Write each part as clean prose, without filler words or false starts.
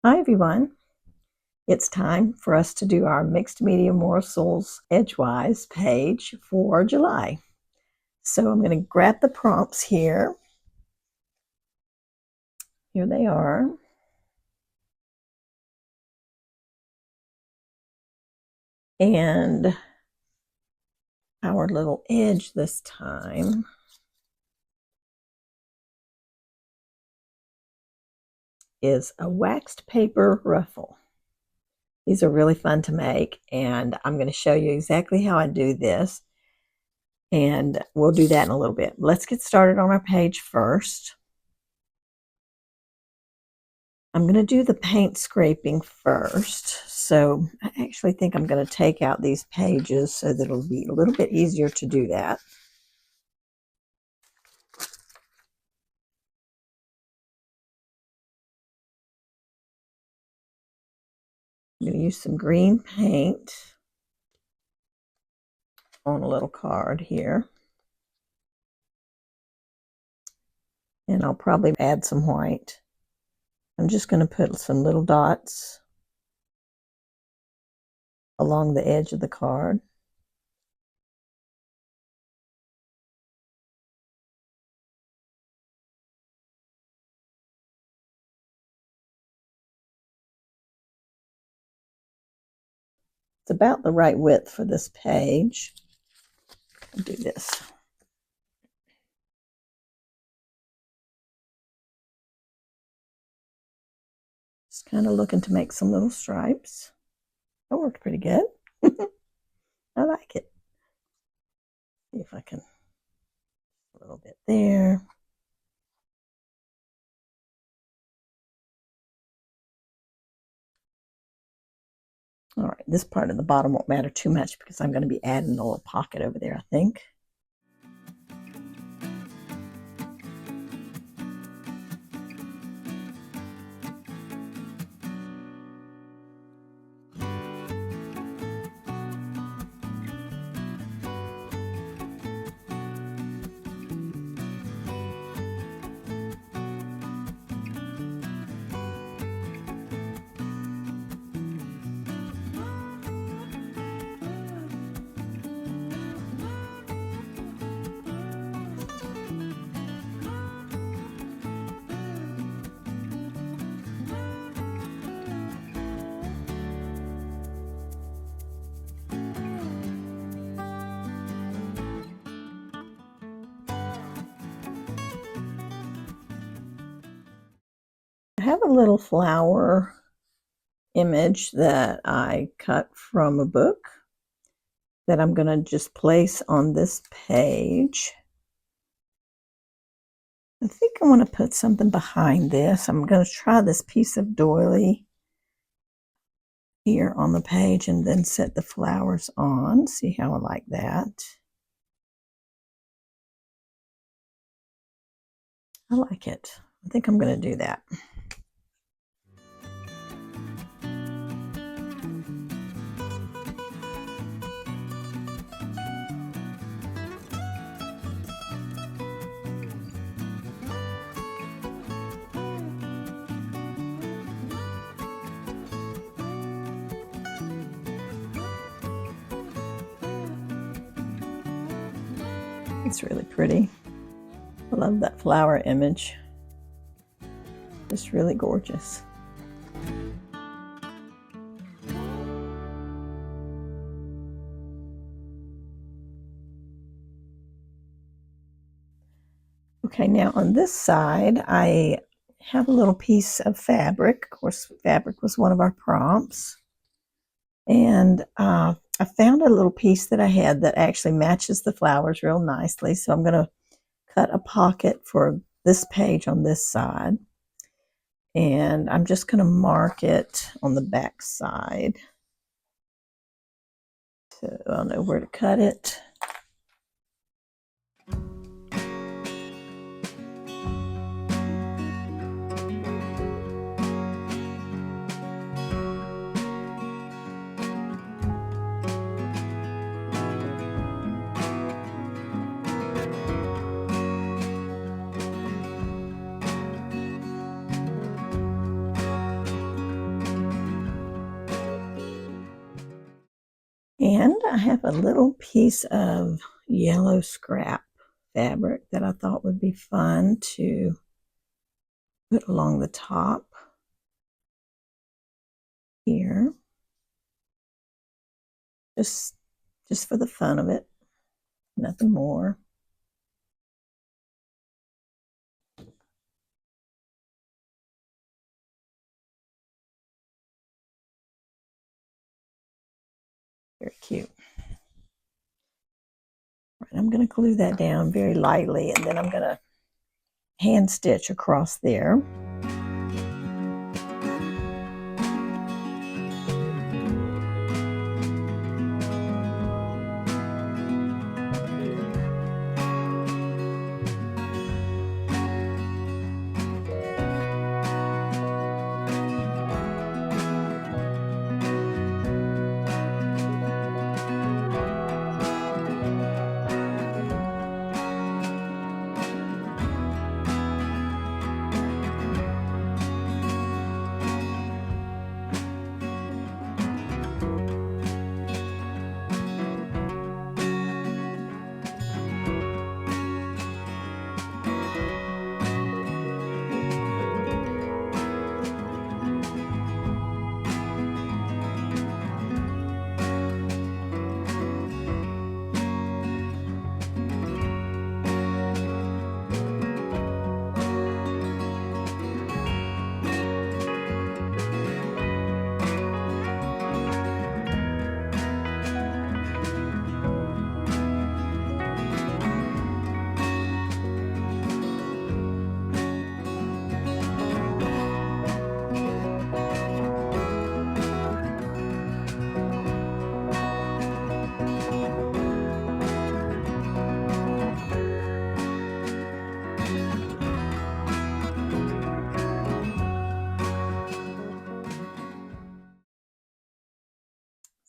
Hi everyone, it's time for us to do our Mixed Media Morsels Edgewise page for July. So I'm going to grab the prompts here. Here they are. And our little edge this time is a waxed paper ruffle. These are really fun to make, and I'm going to show you exactly how I do this, and we'll do that in a little bit. Let's get started on our page first. I'm going to do the paint scraping first. So I actually think I'm going to take out these pages so that it'll be a little bit easier to do that. I'm going to use some green paint on a little card here. And I'll probably add some white. I'm just going to put some little dots along the edge of the card. It's about the right width for this page. I'll do this. Just kind of looking to make some little stripes. That worked pretty good. I like it. See if I can, a little bit there. All right, this part of the bottom won't matter too much because I'm going to be adding a little pocket over there, I think. I have a little flower image that I cut from a book that I'm going to just place on this page. I think I want to put something behind this. I'm going to try this piece of doily here on the page and then set the flowers on. See how I like that. I like it. I think I'm going to do that. It's really pretty. I love that flower image. Just really gorgeous. Okay, now on this side, I have a little piece of fabric. Of course, fabric was one of our prompts. And I found a little piece that I had that actually matches the flowers real nicely. So I'm going to cut a pocket for this page on this side. And I'm just going to mark it on the back side. So I'll know where to cut it. And I have a little piece of yellow scrap fabric that I thought would be fun to put along the top here. Just for the fun of it, nothing more. Very cute. Right, I'm going to glue that down very lightly, and then I'm going to hand stitch across there.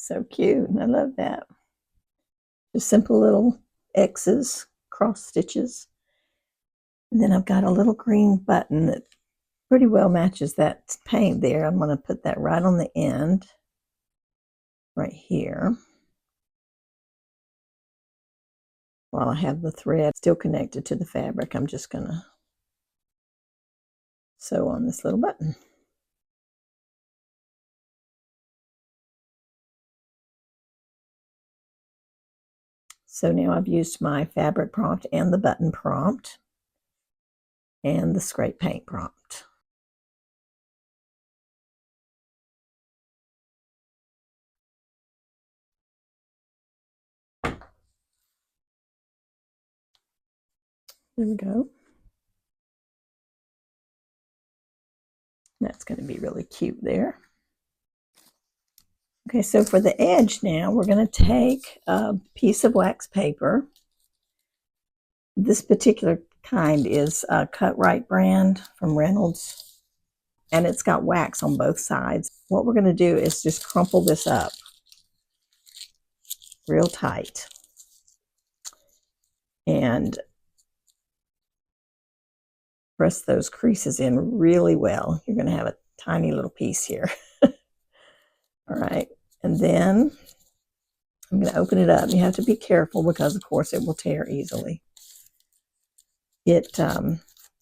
So cute. I love that. Just simple little X's, cross stitches. And then I've got a little green button that pretty well matches that paint there. I'm going to put that right on the end, right here. While I have the thread still connected to the fabric, I'm just going to sew on this little button. So now I've used my fabric prompt and the button prompt and the scrape paint prompt. There we go. That's going to be really cute there. Okay, so for the edge now, we're going to take a piece of wax paper. This particular kind is a Cut Right brand from Reynolds, and it's got wax on both sides. What we're going to do is just crumple this up real tight and press those creases in really well. You're going to have a tiny little piece here. All right, and then I'm going to open it up. You have to be careful because, of course, it will tear easily. It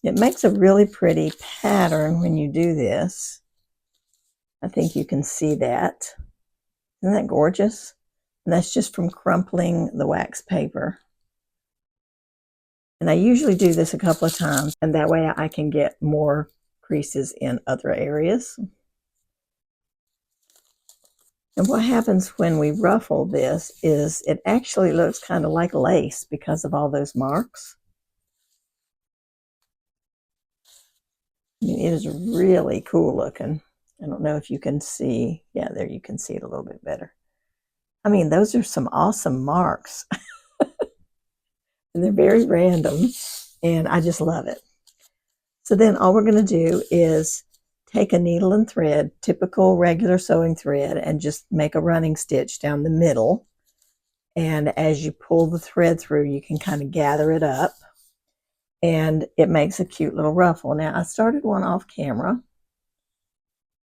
makes a really pretty pattern when you do this. I think you can see that. Isn't that gorgeous? And that's just from crumpling the wax paper. And I usually do this a couple of times, and that way I can get more creases in other areas. And what happens when we ruffle this is it actually looks kind of like lace because of all those marks. I mean, it is really cool looking. I don't know if you can see. Yeah, there you can see it a little bit better. I mean, those are some awesome marks. And they're very random, and I just love it. So then all we're going to do is take a needle and thread, typical regular sewing thread, and just make a running stitch down the middle. And as you pull the thread through, you can kind of gather it up, and it makes a cute little ruffle. Now, I started one off camera.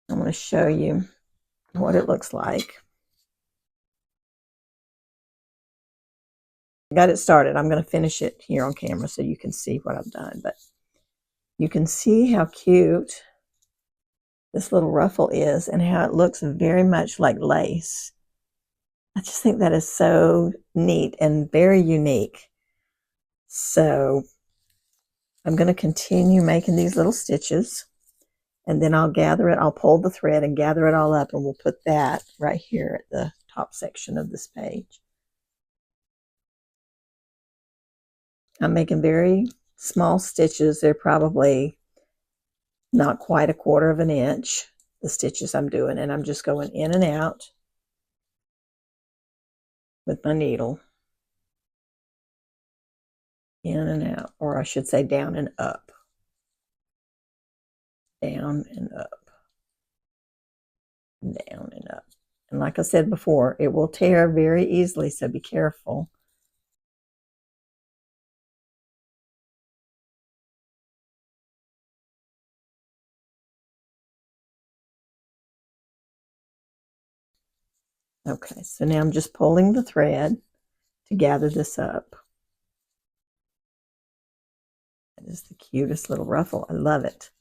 I'm going to show you what it looks like. got it started. I'm going to finish it here on camera so you can see what I've done. But you can see how cute this little ruffle is and how it looks very much like lace. I just think that is so neat and very unique. So I'm going to continue making these little stitches, and then I'll gather it. I'll pull the thread and gather it all up, and we'll put that right here at the top section of this page. I'm making very small stitches. They're probably not quite 1/4 of an inch, the stitches I'm doing, and I'm just going in and out with my needle. In and out, or I should say down and up. Down and up. Down and up. And like I said before, it will tear very easily, so be careful. Okay, so now I'm just pulling the thread to gather this up. That is the cutest little ruffle. I love it.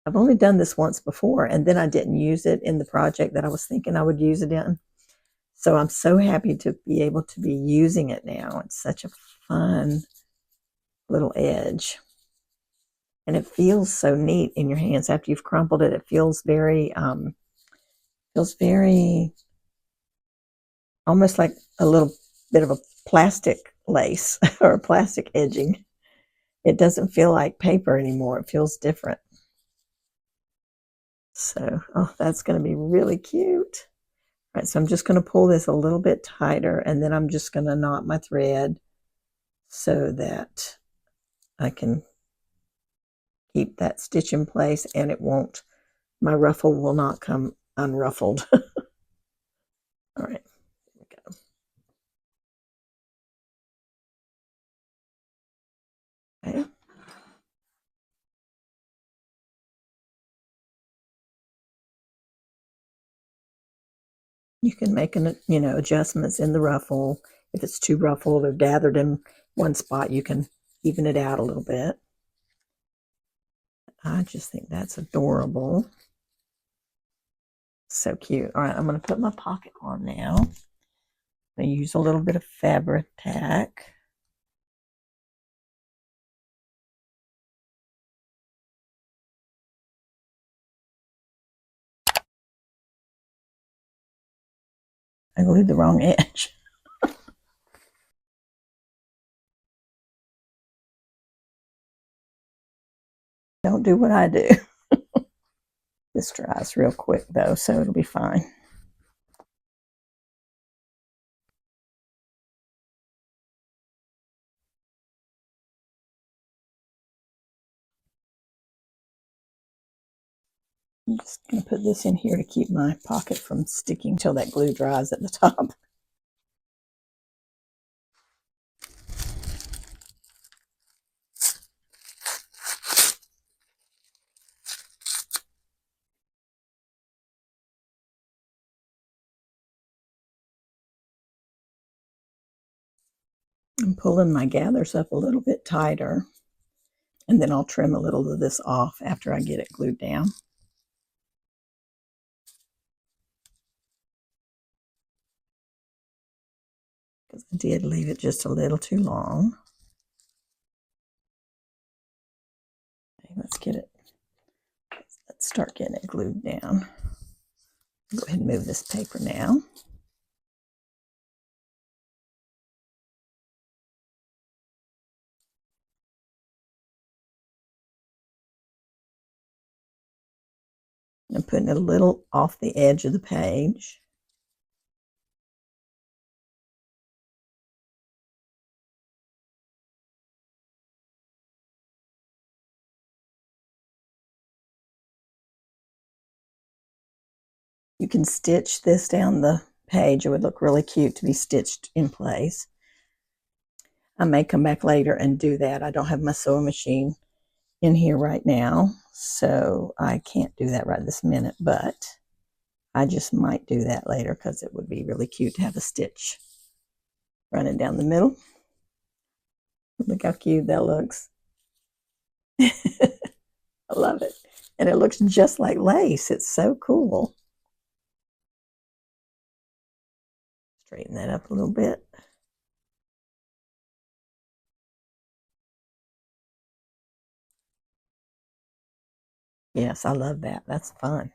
I've only done this once before, and then I didn't use it in the project that I was thinking I would use it in. So I'm so happy to be able to be using it now. It's such a fun little edge. And it feels so neat in your hands after you've crumpled it. It feels very almost like a little bit of a plastic lace or a plastic edging. It doesn't feel like paper anymore. It feels different. So, oh, that's going to be really cute. All right, so I'm just going to pull this a little bit tighter, and then I'm just going to knot my thread so that I can keep that stitch in place, and it won't, my ruffle will not come unruffled. All right, here we go. Okay. You can make adjustments in the ruffle. If it's too ruffled or gathered in one spot, you can even it out a little bit. I just think that's adorable. So cute. All right, I'm going to put my pocket on now. I use a little bit of fabric tack. I glued the wrong edge. Don't do what I do. This dries real quick though, so it'll be fine. I'm just going to put this in here to keep my pocket from sticking till that glue dries at the top. I'm pulling my gathers up a little bit tighter, and then I'll trim a little of this off after I get it glued down. Because I did leave it just a little too long. Okay, let's start getting it glued down. Go ahead and move this paper now. I'm putting it a little off the edge of the page. You can stitch this down the page. It would look really cute to be stitched in place. I may come back later and do that. I don't have my sewing machine in here right now, so I can't do that right this minute, but I just might do that later because it would be really cute to have a stitch running down the middle. Look how cute that looks. I love it. And it looks just like lace. It's so cool. Straighten that up a little bit. Yes, I love that. That's fun.